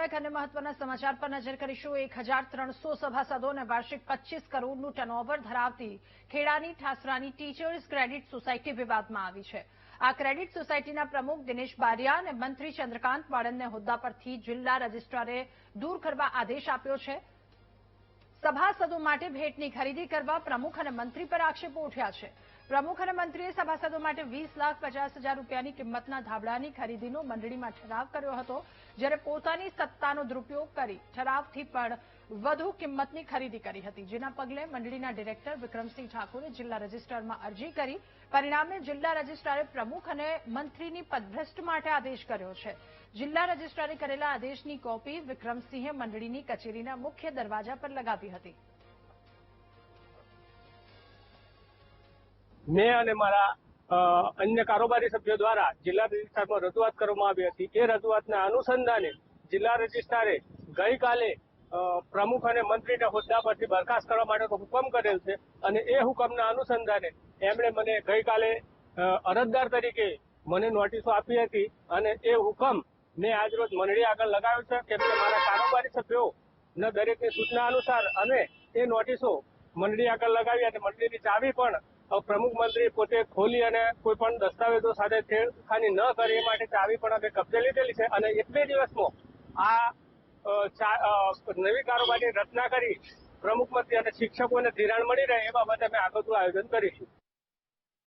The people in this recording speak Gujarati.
સમયક અને મહત્વના સમાચાર પર નજર કરીશું। 1300 સભાસદો અને વાર્ષિક 25 કરોડનું ટર્નઓવર ધરાવતી ખેડાની ઠાસરાની ટીચર્સ ક્રેડિટ સોસાયટી વિવાદમાં આવી છે। આ ક્રેડિટ સોસાયટીના પ્રમુખ દિનેશ બારિયા અને મંત્રી ચંદ્રકાંત બાળનને હોદ્દા પરથી જિલ્લા રજિસ્ટ્રારે દૂર કરવા આદેશ આપ્યો છે। સભાસદો માટે ભેટની ખરીદી કરવા પ્રમુખ અને મંત્રી પર આક્ષેપો ઉઠ્યા છે। પ્રમુખ અને મંત્રીએ સભાસદો માટે 20,50,000 રૂપિયાની કિંમતના ધાબળાની ખરીદીનો મંડળીમાં ઠરાવ કર્યો હતો, જ્યારે પોતાની સત્તાનો દુરુપયોગ કરી ઠરાવથી પણ વધુ કિંમતની ખરીદી કરી હતી, જેના પગલે મંડળીના ડિરેક્ટર વિક્રમસિંહ ઠાકોરે જિલ્લા રજિસ્ટ્રારમાં અરજી કરી। પરિણામે જિલ્લા રજિસ્ટ્રારે પ્રમુખ અને મંત્રીની પદભ્રષ્ટ માટે આદેશ કર્યો છે। જિલ્લા રજિસ્ટ્રારે કરેલા આદેશની કોપી વિક્રમસિંહે મંડળીની કચેરીના મુખ્ય દરવાજા પર લગાવી હતી। મેં અને મારા અન્ય કારોબારી સભ્યો દ્વારા જિલ્લા રજિસ્ટ્રારમાં રજૂઆત કરવામાં આવી હતી। એ રજૂઆતના અનુસંધાને જિલ્લા રજિસ્ટ્રારે ગઈકાલે પ્રમુખ અને મંત્રીને હોદ્દા પરથી બરખાસ્ત કરવા માટેનો હુકમ કરેલ છે અને એ હુકમના અનુસંધાને એમણે મને ગઈકાલે અરજદાર તરીકે મને નોટિસો આપી હતી અને એ હુકમ મેં આજરોજ મંડળી આગળ લગાવ્યો છે, કેમ કે મારા કારોબારી સભ્યોના દરેકની સૂચના અનુસાર અને એ નોટિસો મંડળી આગળ લગાવી અને મંડળીની ચાવી પણ પ્રમુખ મંત્રી પોતે ખોલી અને કોઈ પણ દસ્તાવેજો સાથે છેડખાની ન કરે એ માટે ચાવી પણ અમે કબજે લીધેલી છે અને 1-2 દિવસમાં આ નવી કારોબારીની રચના કરી પ્રમુખ મંત્રી અને શિક્ષકોને ધિરાણ મળી રહે એ બાબતે અમે આગળનું આયોજન કરીશું।